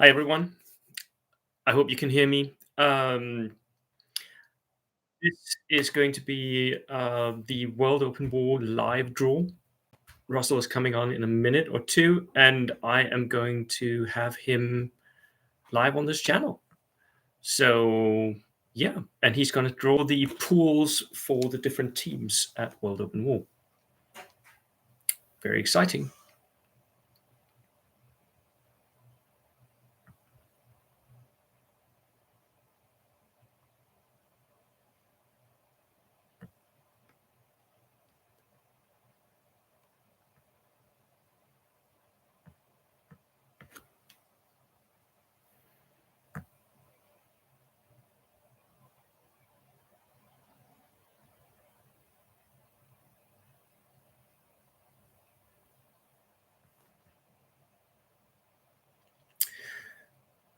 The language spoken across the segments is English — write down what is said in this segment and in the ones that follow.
Hi, everyone. I hope you can hear me. This is going to be the World Open War live draw. Russell is coming on in a minute or two, and I am going to have him live on this channel. So, yeah, and he's going to draw the pools for the different teams at World Open War. Very exciting.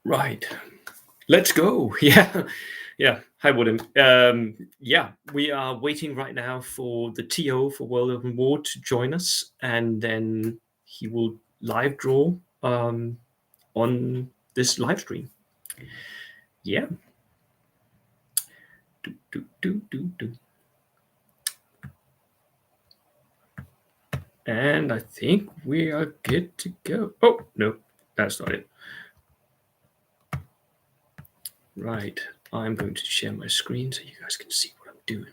Right. Let's go. Yeah. Yeah. Hi, William. Yeah, we are waiting right now for the TO for World Open War to join us, and then he will live draw on this live stream. Yeah. Do. And I think we are good to go. Oh, no, that's not it. Right. I'm going to share my screen so you guys can see what I'm doing.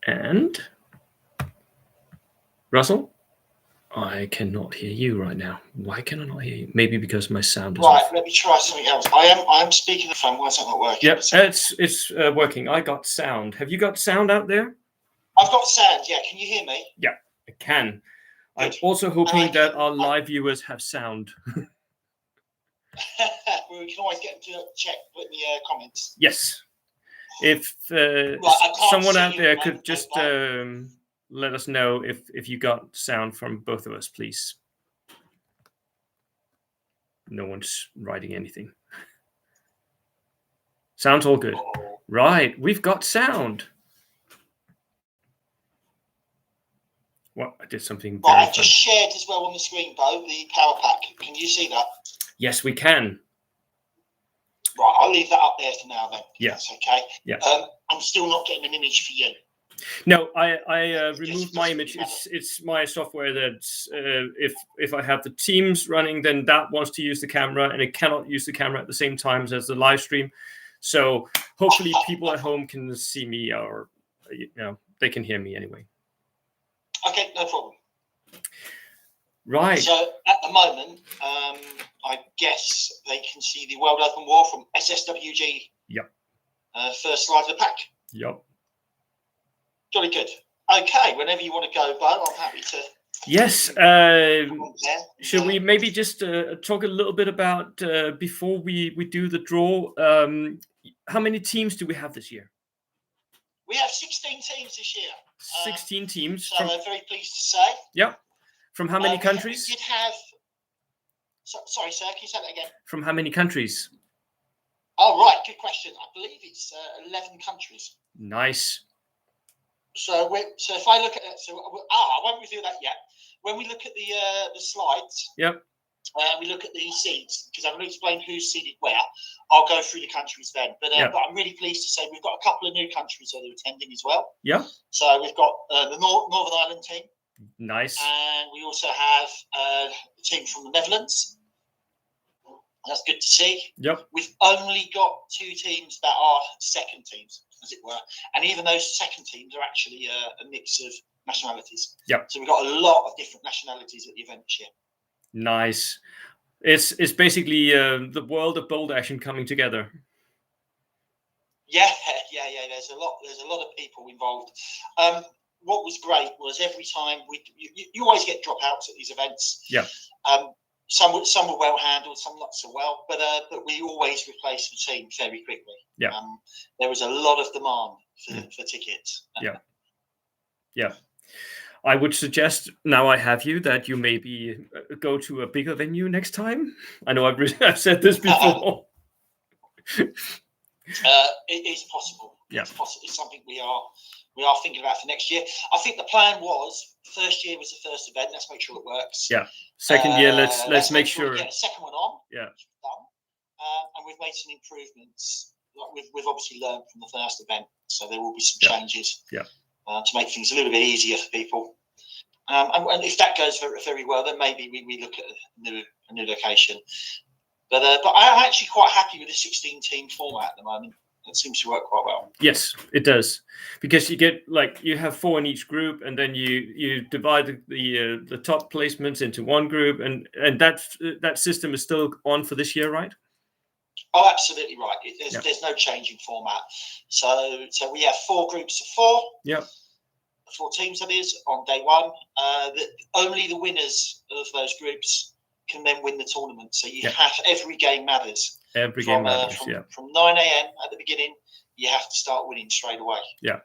And Russell, I cannot hear you right now. Why can I not hear you? Maybe because my sound is off. Let me try something else. I'm speaking the phone. Why is that not working? Yep, it's working. I got sound. Have you got sound out there? I've got sound. Yeah, can you hear me? Yeah, I can. Good. I'm also hoping that our live viewers have sound. Well, we can always get them to check in the comments. Yes. If someone out there could just let us know if you got sound from both of us, please. No one's writing anything. Sounds all good. Right, we've got sound. What? I did something. Right, I've just shared as well on the screen, Bo, the power pack. Can you see that? Yes, we can. Right, I'll leave that up there for now then. Yeah. That's okay. Yeah. I'm still not getting an image for you. No, I removed my image. It's my software that's if I have the Teams running, then that wants to use the camera, and it cannot use the camera at the same time as the live stream. So hopefully people at home can see me, or they can hear me anyway. Okay, no problem. Right. So at the moment, I guess they can see the World Open War from SSWG. Yep. First slide of the pack. Yep. Jolly good. Okay, whenever you want to go, Bo, I'm happy to. Yes. Should we maybe just talk a little bit about before we do the draw? How many teams do we have this year? We have 16 teams this year. 16 teams. So I'm very pleased to say. Yep. From how many countries? We did have. Sorry, sir. Can you say that again? From how many countries? Oh, right. Good question. I believe it's 11 countries. Nice. So if I look at it, I won't reveal that yet. When we look at the slides, yep. We look at the seeds, because I'm going to explain who's seeded where. I'll go through the countries then. But I'm really pleased to say we've got a couple of new countries that are attending as well. Yeah. So we've got the Northern Ireland team. Nice. And we also have a team from the Netherlands. That's good to see. Yep. We've only got 2 teams that are second teams, as it were. And even those second teams are actually a mix of nationalities. Yep. So we've got a lot of different nationalities at the event this year. Nice. It's basically the world of bold action coming together. Yeah. There's a lot of people involved. What was great was every time you always get dropouts at these events. Yeah. Some were well handled, some not so well, but we always replaced the team very quickly. Yeah. There was a lot of demand for tickets. Yeah. Yeah. I would suggest, now I have you, that you maybe go to a bigger venue next time. I know I've said this before. It is possible. Yeah. It's possible. It's something we're we are thinking about for next year. I think the plan was first year was the first event. Let's make sure it works. Yeah. Second year, let's make sure we get a second one on. Yeah. Done. And we've made some improvements. We've obviously learned from the first event, so there will be some changes. Yeah. To make things a little bit easier for people. And if that goes very, very well, then maybe we look at a new location. But I'm actually quite happy with the 16-team format at the moment. It seems to work quite well. Yes, it does, because you get you have 4 in each group, and then you divide the top placements into one group, and that system is still on for this year, right? Oh, absolutely right. There's no change in format. So we have 4 groups of 4. Yeah. 4 teams, that is, on day one. Only the winners of those groups can then win the tournament. So you have every game matters. Every game matters. From 9 a.m. at the beginning, you have to start winning straight away. Yeah.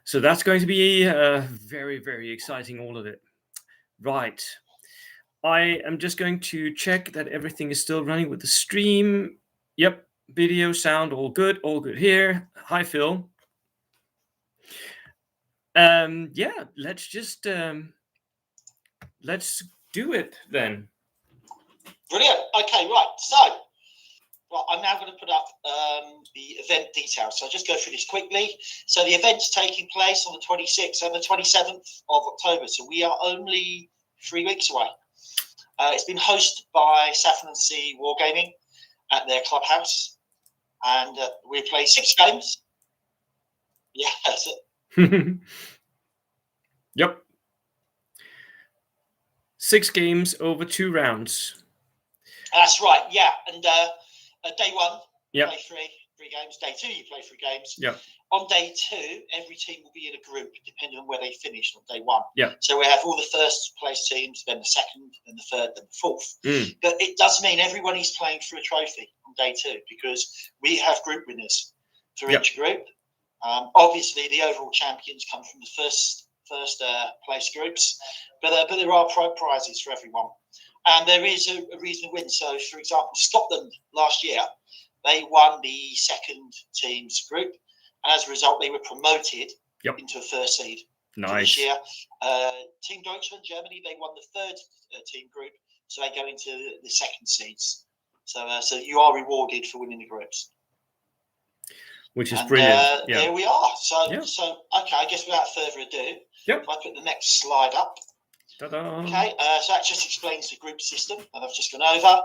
So that's going to be very, very exciting, all of it. Right. I am just going to check that everything is still running with the stream. Yep. Video, sound, all good here. Hi, Phil. Yeah, let's just let's do it then. Brilliant. Okay, right. So, I'm now going to put up the event details. So I'll just go through this quickly. So the event's taking place on the 26th and the 27th of October. So we are only 3 weeks away. It's been hosted by Saffron Sea Wargaming at their clubhouse, and we play 6 games. Yeah, that's it. Yep. 6 games over 2 rounds. That's right. Yeah, and day 1, you play 3 games. Day 2, you play 3 games. Yeah. On day 2, every team will be in a group, depending on where they finished on day 1. Yeah. So we have all the first place teams, then the second, then the third, then the fourth. But it does mean everyone is playing for a trophy on day 2, because we have group winners for each group. Obviously, the overall champions come from the first place groups, but there are prizes for everyone, and there is a reason to win. So, for example, Scotland last year, they won the second team's group, and as a result, they were promoted into a first seed. Nice. This year, Team Deutschland, Germany, they won the third team group, so they go into the second seeds. So you are rewarded for winning the groups. Which is brilliant. There we are. So okay, I guess without further ado, if I put the next slide up. Ta-da. Okay, so that just explains the group system that I've just gone over.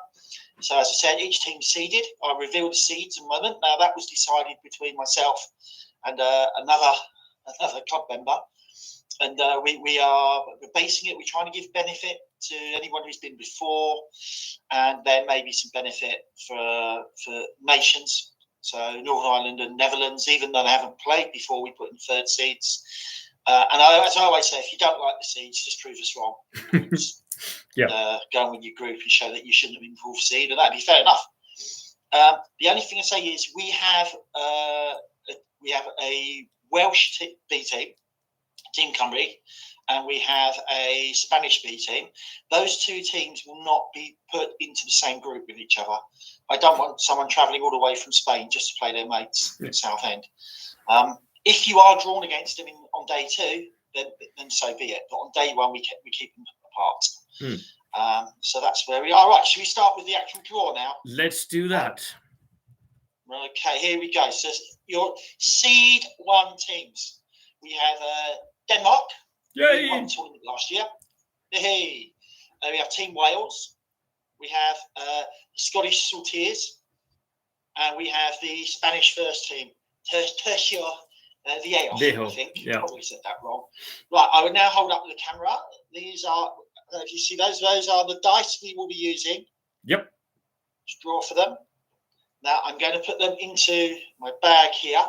So as I said, each team seeded. I'll reveal the seeds in a moment. Now that was decided between myself and another club member, and we're basing it. We're trying to give benefit to anyone who's been before, and there may be some benefit for nations. So Northern Ireland and Netherlands, even though they haven't played before, we put in third seeds. And as I always say, if you don't like the seeds, just prove us wrong. Go on with your group and show that you shouldn't have been fourth seed, and that'd be fair enough. The only thing I say is we have a Welsh B team, Team Cymru, and we have a Spanish B team. Those 2 teams will not be put into the same group with each other. I don't want someone travelling all the way from Spain just to play their mates at Southend. If you are drawn against them on day 2, then so be it. But on day 1, we keep them apart. So that's where we are. Right, should we start with the actual draw now? Let's do that. Okay, here we go. So your seed 1 teams. We have Denmark. Yay! We won the tournament last year. Hey. We have Team Wales. We have Scottish Saltiers. And we have the Spanish first team, Tercio Viejo, I think. Yeah. Probably said that wrong. Right, I will now hold up the camera. These are, if you see those are the dice we will be using. Yep. Just draw for them. Now I'm going to put them into my bag here.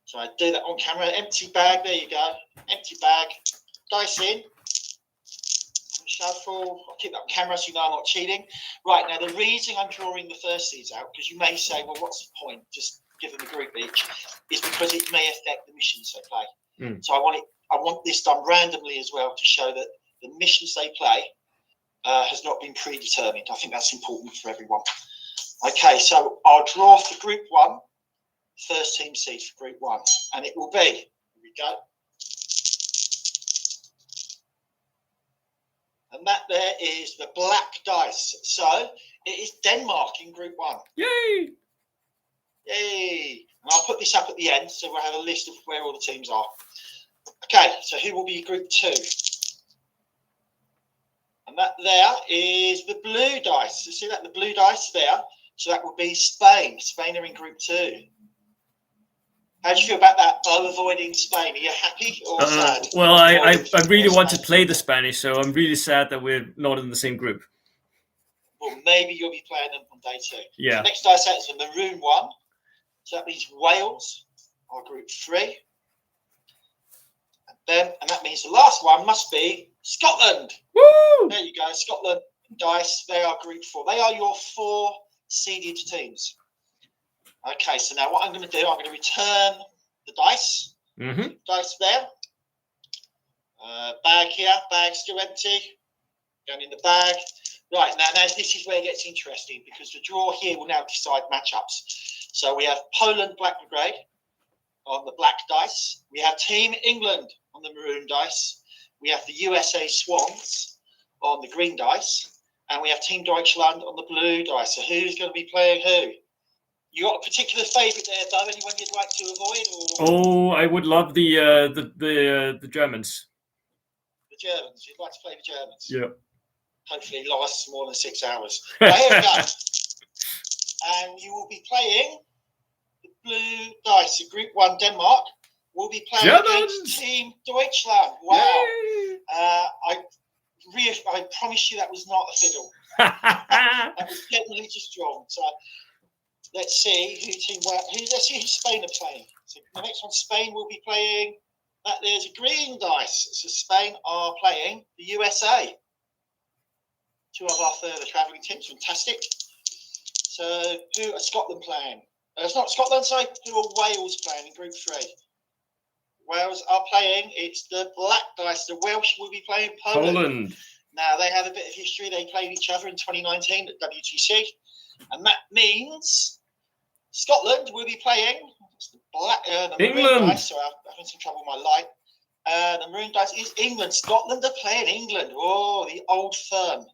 So I do that on camera. Empty bag, there you go. Empty bag. Dice in. Shuffle. I'll keep that on camera so you know I'm not cheating. Right, now the reason I'm drawing the first seeds out, because you may say, well, what's the point? Just give them a group each, is because it may affect the missions they play. So I want this done randomly as well to show that the missions they play has not been predetermined. I think that's important for everyone. Okay, so I'll draw for group 1. first team seed for Group 1. And it will be, here we go. And that there is the black dice. So it is Denmark in Group 1. Yay! Yay! And I'll put this up at the end so we'll have a list of where all the teams are. Okay, so who will be Group 2? And that there is the blue dice. You see that, the blue dice there? So that will be Spain. Spain are in Group 2. How do you feel about that? Avoiding Spain. Are you happy or sad? Well, I really want to play the Spanish, so I'm really sad that we're not in the same group. Well, maybe you'll be playing them on day 2. Yeah. So next dice out is the maroon one. So that means Wales are Group 3. And that means the last one must be Scotland. Woo! There you go, Scotland dice. They are Group 4. They are your 4 seeded teams. Okay, so now what I'm going to do, I'm going to return the dice. Mm-hmm. Dice there. Bag here. Bag still empty. Going in the bag. Right, now this is where it gets interesting because the draw here will now decide matchups. So we have Poland Black Brigade on the black dice. We have Team England on the maroon dice. We have the USA Swans on the green dice. And we have Team Deutschland on the blue dice. So who's going to be playing who? You got a particular favourite there, Bo? Anyone you'd like to avoid? Or? Oh, I would love the Germans. The Germans. You'd like to play the Germans? Yeah. Hopefully it lasts more than 6 hours. Right, here we go. And you will be playing the blue dice. So Group 1 Denmark will be playing against Team Deutschland. Wow. I promise you that was not a fiddle. That was definitely just drawn. So let's see let's see who Spain are playing. So the next one, Spain will be playing. There's a green dice. So Spain are playing the USA. 2 of our further travelling teams. Fantastic. So who are Scotland playing? It's not Scotland, sorry. Who are Wales playing in Group 3? Wales are playing. It's the black dice. The Welsh will be playing Poland. Now they have a bit of history. They played each other in 2019 at WTC, and that means Scotland will be playing the maroon dice. So I'm having some trouble with my light. The maroon dice is England. Scotland are playing England. Oh, the old firm,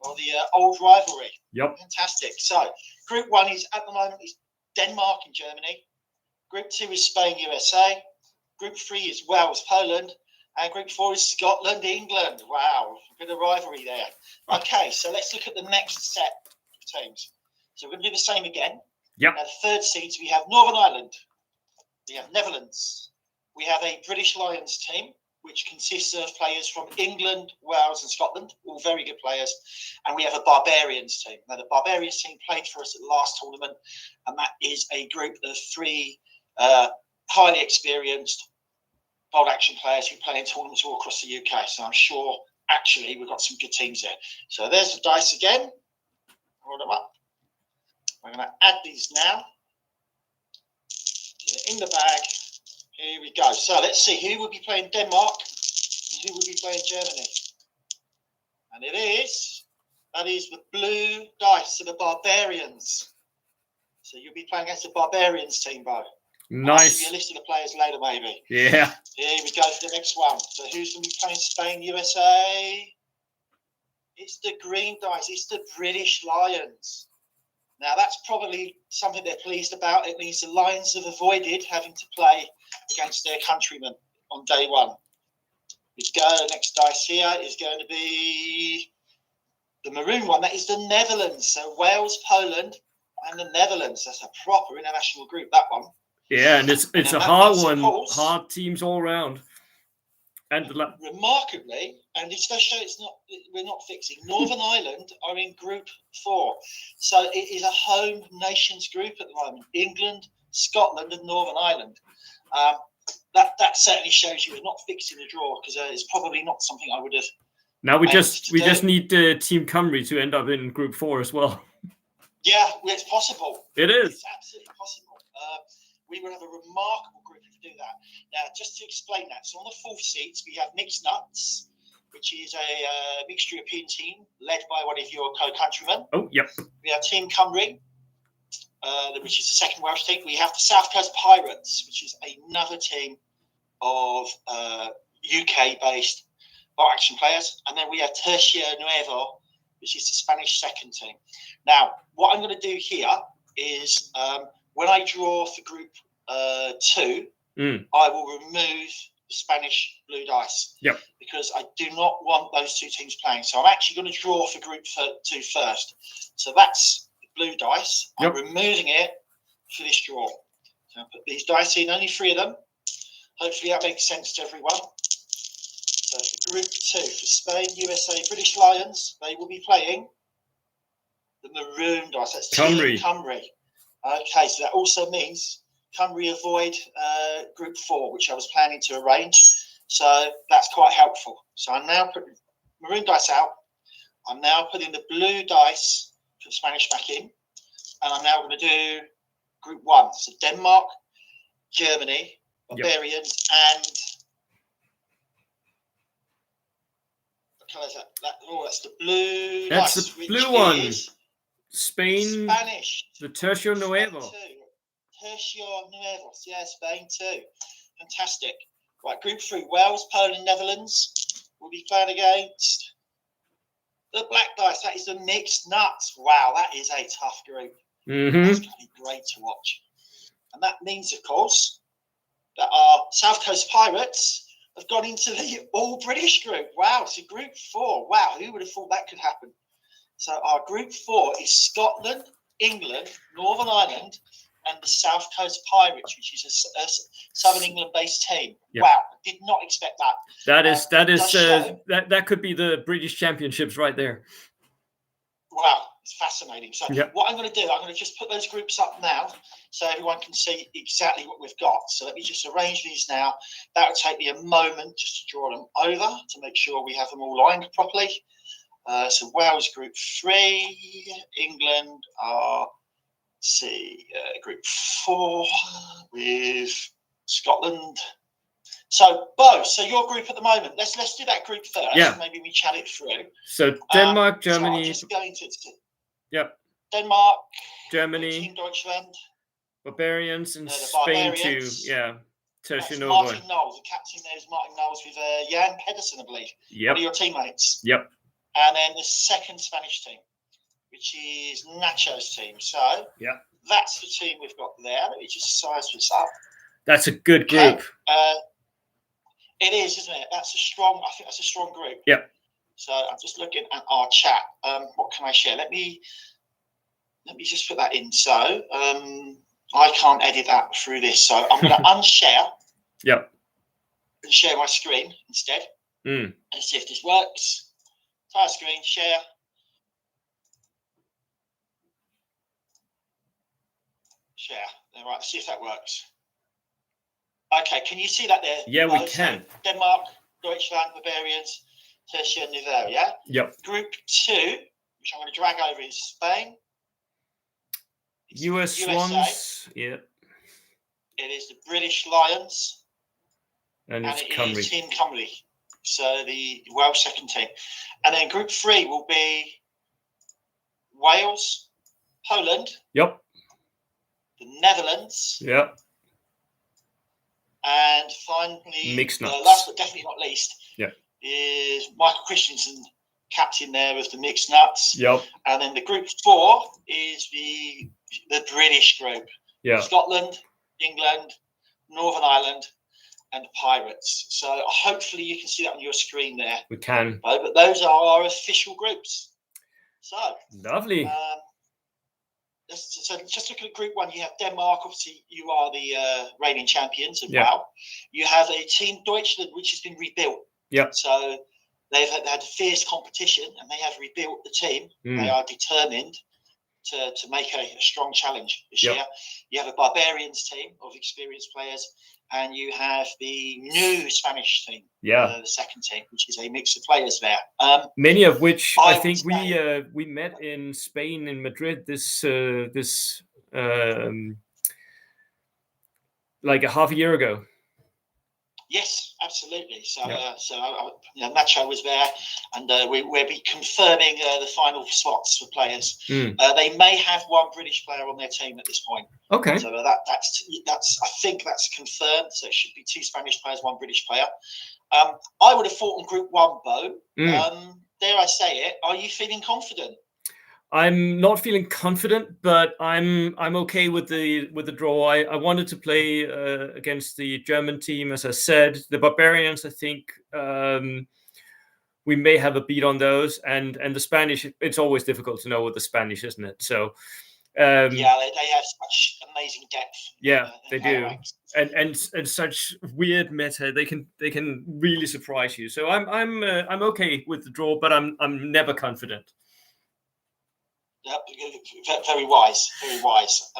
or the old rivalry. Yep. Fantastic. So Group 1 is at the moment is Denmark and Germany. Group 2 is Spain, USA. Group 3 is Wales, Poland. And Group 4 is Scotland, England. Wow, a bit of rivalry there. Okay, so let's look at the next set of teams. So we're going to do the same again. Yep. Now, the third seeds, we have Northern Ireland. We have Netherlands. We have a British Lions team, which consists of players from England, Wales, and Scotland, all very good players. And we have a Barbarians team. Now, the Barbarians team played for us at the last tournament, and that is a group of 3 highly experienced bold action players who play in tournaments all across the UK. So I'm sure, actually, we've got some good teams there. So there's the dice again. Hold them up. I'm going to add these now. So in the bag. Here we go. So let's see who will be playing Denmark and who will be playing Germany. And that is the blue dice, so the Barbarians. So you'll be playing against the Barbarians team, Bo. Nice. I'll give you a list of the players later, maybe. Yeah. Here we go for the next one. So who's going to be playing Spain, USA? It's the green dice. It's the British Lions. Now, that's probably something they're pleased about. It means the Lions have avoided having to play against their countrymen on day 1. Let's go. The next dice here is going to be the maroon one. That is the Netherlands. So Wales, Poland, and the Netherlands. That's a proper international group, that one. Yeah, and it's a hard one. Hard teams all round. And remarkably, and especially we're not fixing. Northern Ireland are in Group 4, so it is a home nations group at the moment. England, Scotland, and Northern Ireland. That certainly shows you we're not fixing the draw because it's probably not something I would have. Now we just need Team Cymru to end up in Group 4 as well. Yeah, it's possible. It is. It's absolutely possible. We would have a remarkable group if we do that. Now, just to explain that, so on the 4th seats, we have Mixed Nuts, which is a mixed European team led by one of your co-countrymen. Oh, yep. We have Team Cymru, which is the second Welsh team. We have the South Coast Pirates, which is another team of UK-based boat action players. And then we have Tercio Nuevo, which is the Spanish second team. Now, what I'm going to do here is when I draw for Group 2, I will remove the Spanish blue dice. Yep. Because I do not want those two teams playing. So I'm actually going to draw for Group 2 first. So that's the blue dice. Yep. I'm removing it for this draw. So I'll put these dice in, only 3 of them. Hopefully that makes sense to everyone. So for Group 2, for Spain, USA, British Lions, they will be playing the maroon dice. That's Cymru. Cymru. Okay, so that also means Cymru avoid Group 4, which I was planning to arrange. So that's quite helpful. So I'm now putting maroon dice out. I'm now putting the blue dice for the Spanish back in. And I'm now going to do Group 1. So Denmark, Germany, Barbarians, and what colour is that? That's the blue That's dice. the blue one. Spain, Spanish. The Tercio Nuevo. Tercio Nuevo. Yeah, Spain too. Fantastic. Right, Group 3, Wales, Poland, Netherlands will be playing against the black dice. That is the mixed nuts. Wow, that is a tough group. That's going to be great to watch. And that means, of course, that our South Coast Pirates have gone into the all-British group. Wow, so Group 4. Wow, who would have thought that could happen? So our Group 4 is Scotland, England, Northern Ireland, and the South Coast Pirates, which is a Southern England-based team. Yep. Wow, I did not expect that. That could be the British Championships right there. Wow, it's fascinating. So what I'm going to do, I'm going to just put those groups up now so everyone can see exactly what we've got. So let me just arrange these now. That will take me a moment just to draw them over to make sure we have them all lined properly. So Wales Group 3, England are Group 4 with Scotland. So Bo, so your group at the moment. Let's do that group first. Yeah. Maybe we chat it through. So Denmark, Germany. So just going to Denmark, Germany, Team Deutschland, Barbarians, and Spain too. Yeah. Martin Knowles. The captain there is Martin Knowles with Jan Pedersen, I believe. One of your teammates. Yep. And then the second Spanish team, which is Nacho's team. So that's the team we've got there. Let me just size this up. That's a good group. It is, isn't it? I think that's a strong group. Yep. So I'm just looking at our chat. What can I share? Let me just put that in. So I can't edit that through this. So I'm going to unshare. Yep. And share my screen instead. And see if this works. Entire screen, share. Share. All right, see if that works. Okay, can you see that there? Yeah, we can. So Denmark, Deutschland, Barbarians, Tercio Nuevo, yeah? Yep. Group 2, which I'm going to drag over, is Spain. US Swans, yeah. It is the British Lions. And it's Cymru. Is Team Cymru. So the Welsh second team. And then Group 3 will be Wales, Poland. Yep. The Netherlands. Yep. And finally, mixed nuts. Last but definitely not least, is Michael Christensen, captain there of the Mixed Nuts. Yep. And then the Group 4 is the British group. Yeah. Scotland, England, Northern Ireland, and the Pirates. So hopefully you can see that on your screen there. We can. But those are our official groups. So lovely. So just looking at Group 1, you have Denmark. Obviously, you are the reigning champions of WoW. You have a Team Deutschland, which has been rebuilt. Yeah. So they've had a fierce competition, and they have rebuilt the team. They are determined to make a strong challenge this year. You have a Barbarians team of experienced players, and you have the new Spanish team, the second team, which is a mix of players there. Many of which I think we met in Spain, in Madrid, this like a half a year ago. Yes, absolutely. So, Yeah. Nacho was there, and we'll be confirming the final spots for players. They may have one British player on their team at this point. Okay. So that's I think that's confirmed. So it should be 2 Spanish players, 1 British player. I would have thought in Group 1, Bo. Dare I say it? Are you feeling confident? I'm not feeling confident, but I'm okay with the draw. I wanted to play against the German team, as I said. The Barbarians, I think we may have a beat on those, and the Spanish. It's always difficult to know with the Spanish, isn't it? So yeah, they have such amazing depth. Yeah, they do, and such weird meta. They can really surprise you. So I'm okay with the draw, but I'm never confident. Yeah, very wise, very wise.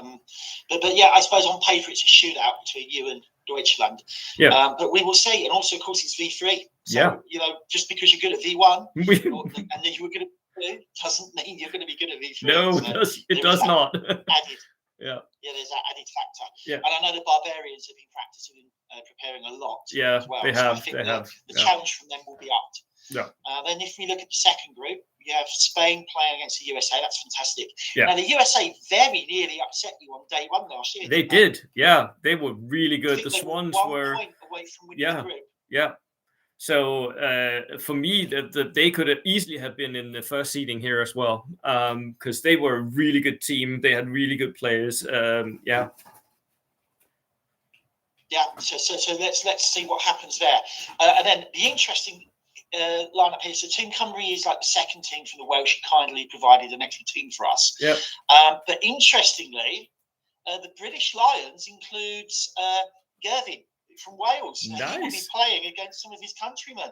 But yeah, I suppose on paper it's a shootout between you and Deutschland. Yeah. But we will see, and also of course it's V3. So Yeah. Just because you're good at V1 and then you were good at V2 doesn't mean you're going to be good at V3. No, it does not. Added. Yeah, there's that added factor. Yeah. And I know the Barbarians have been practicing, preparing a lot. Yeah, as well. they have. So I think the Yeah. challenge from them will be upped. Yeah. Then if we look at the second group, you have Spain playing against the USA. That's fantastic. Yeah. Now the USA very nearly upset you on day 1 last year. They did. Yeah, they were really good. The Swans were 1 point away from winning the group. Yeah. So for me, they could have easily have been in the first seeding here as well, because they were a really good team. They had really good players. Yeah. Yeah. So let's see what happens there. And then the interesting lineup here. So Team Cymru is like the second team from the Welsh. Kindly provided an extra team for us. Yeah. But interestingly, the British Lions includes Gervin from Wales. Nice. He will be playing against some of his countrymen.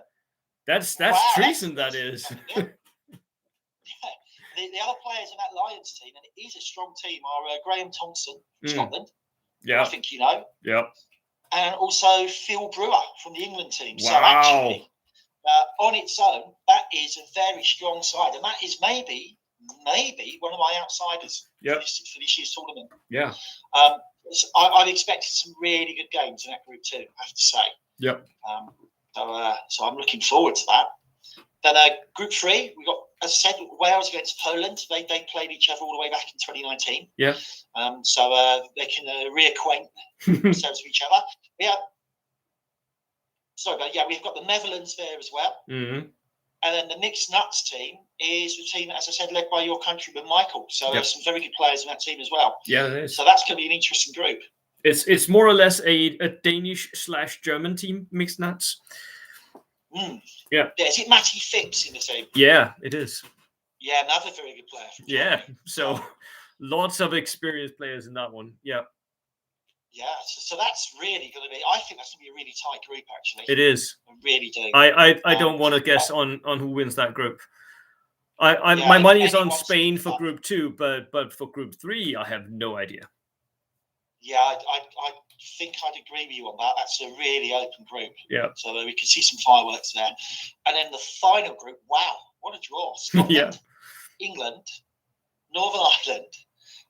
That's treason. That is. Yeah. The other players in that Lions team, and it is a strong team, are Graham Thompson from Scotland. Yeah. I think you know. Yeah. And also Phil Brewer from the England team. Wow. So actually, on its own, that is a very strong side, and that is maybe one of my outsiders for this year's tournament. Yeah. I've expected some really good games in that group too, I have to say. Yep. So I'm looking forward to that. Then Group 3, we got, as I said, Wales against Poland. They played each other all the way back in 2019. Yeah. So they can reacquaint themselves with each other. We've got the Netherlands there as well. Mm-hmm. And then the mixed nuts team is the team, as I said, led by your countryman Michael. So there's some very good players in that team as well. Yeah, there is. So that's going to be an interesting group. It's more or less a Danish/German team, mixed nuts. Yeah. Is it Matty Phipps in the team? Yeah, it is. Yeah, another very good player. Yeah. So lots of experienced players in that one. Yeah. Yeah, so that's really going to be. I think that's going to be a really tight group, actually. It is. I really do. I don't want to guess on who wins that group. My money is on Spain for Group 2, but for Group 3, I have no idea. Yeah, I think I'd agree with you on that. That's a really open group. Yeah. So we could see some fireworks there. And then the final group, wow, what a draw! Scotland, England, Northern Ireland,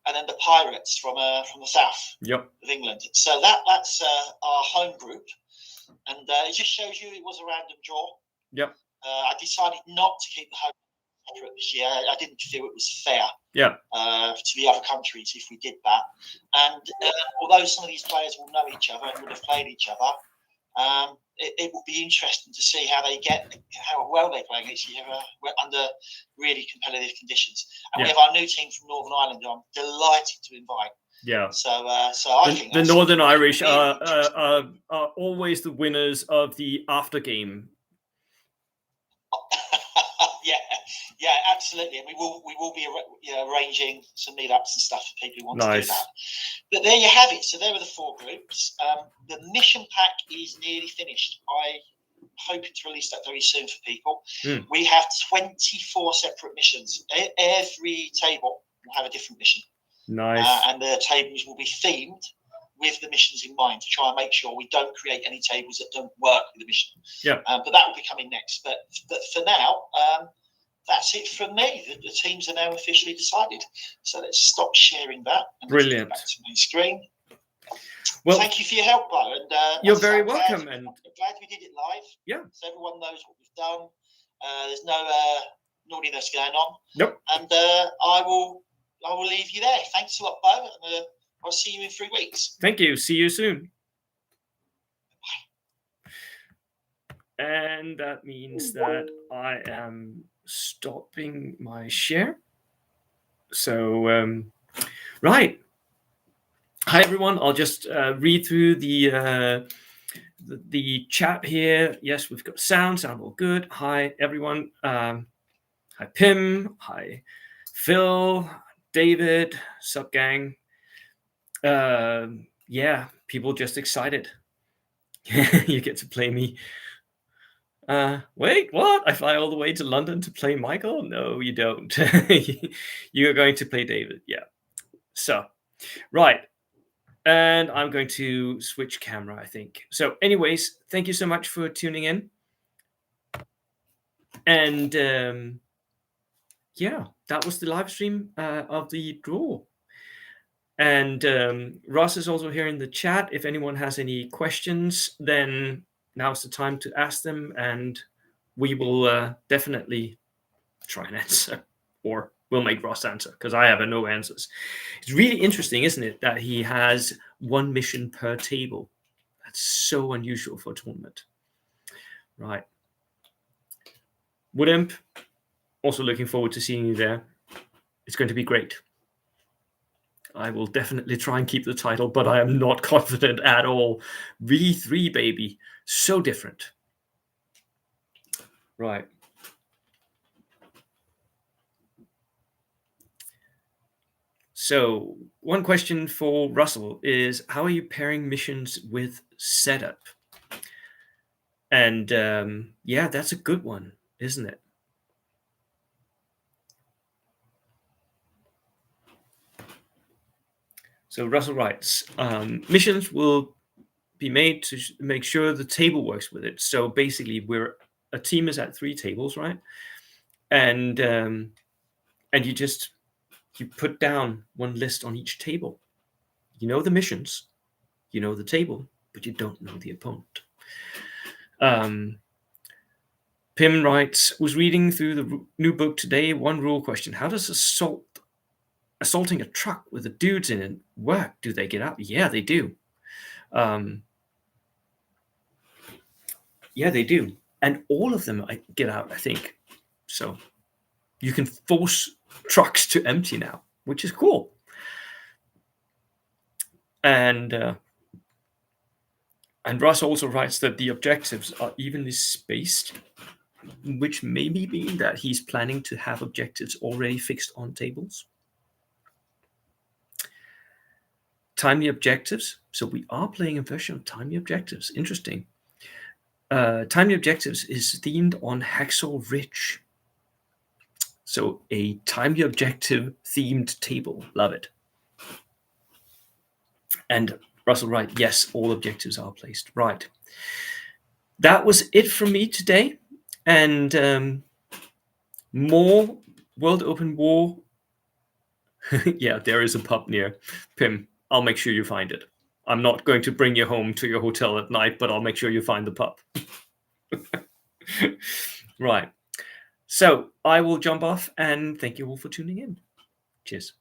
and then the Pirates from the south of England. So that's our home group, and it just shows you it was a random draw. Yep. I decided not to keep the home separate this year. I didn't feel it was fair. To the other countries if we did that. And although some of these players will know each other and would have played each other, it will be interesting to see how well they play against each other under really competitive conditions. And we have our new team from Northern Ireland, who I'm delighted to invite. Yeah. So I think the Northern Irish are always the winners of the after game. Yeah, absolutely, and we will be arranging some meetups and stuff for people who want to do that. But there you have it. So there are the 4 groups. The mission pack is nearly finished. I'm hoping to release that very soon for people. We have 24 separate missions. Every table will have a different mission. Nice. And the tables will be themed with the missions in mind to try and make sure we don't create any tables that don't work with the mission. Yeah. But that will be coming next. But for now, that's it from me. The teams are now officially decided. So let's stop sharing that. And Brilliant. Back to my screen. Well, thank you for your help, Bo. And you're as I say, very I'm glad- welcome. And I'm glad we did it live. Yeah. So everyone knows what we've done. There's no naughtiness going on. Nope. And I will leave you there. Thanks a lot, Bo. And I'll see you in 3 weeks. Thank you. See you soon. And that means that I am stopping my share. So, right. Hi, everyone. I'll just read through the chat here. Yes, we've got sound all good. Hi, everyone. Hi, Pim. Hi, Phil. David. Sup, gang. Yeah, people just excited. You get to play me. Wait, what? I fly all the way to London to play Michael? No, you don't. You're going to play David. Yeah. So, right. And I'm going to switch camera, I think. So anyways, thank you so much for tuning in. And yeah, that was the live stream of the draw. And Ross is also here in the chat. If anyone has any questions, then now's the time to ask them, and we will definitely try and answer, or we'll make Ross answer, because I have no answers. It's really interesting, isn't it, that he has 1 mission per table. That's so unusual for a tournament. Right. Woodimp, also looking forward to seeing you there. It's going to be great. I will definitely try and keep the title, but I am not confident at all. V3, baby. So different. Right. So one question for Russell is, how are you pairing missions with setup? And yeah, that's a good one, isn't it? So Russell writes, missions will be made to make sure the table works with it. So basically, a team is at 3 tables, right? And you put down 1 list on each table. You know the missions, you know the table, but you don't know the opponent. Pim writes, was reading through the new book today. 1 rule question: how does assaulting a truck with the dudes in it work? Do they get out? Yeah, they do. Yeah, they do. And all of them get out, I think. So you can force trucks to empty now, which is cool. And Ross also writes that the objectives are evenly spaced, which may mean that he's planning to have objectives already fixed on tables. Timely objectives. So we are playing a version of timely objectives. Interesting. Timely objectives is themed on Hacksaw Ridge. So a timely objective themed table. Love it. And Russell Wright, yes, all objectives are placed. Right. That was it from me today. And more World Open War. Yeah, there is a pub near Pim. I'll make sure you find it. I'm not going to bring you home to your hotel at night, but I'll make sure you find the pub. Right. So I will jump off and thank you all for tuning in. Cheers.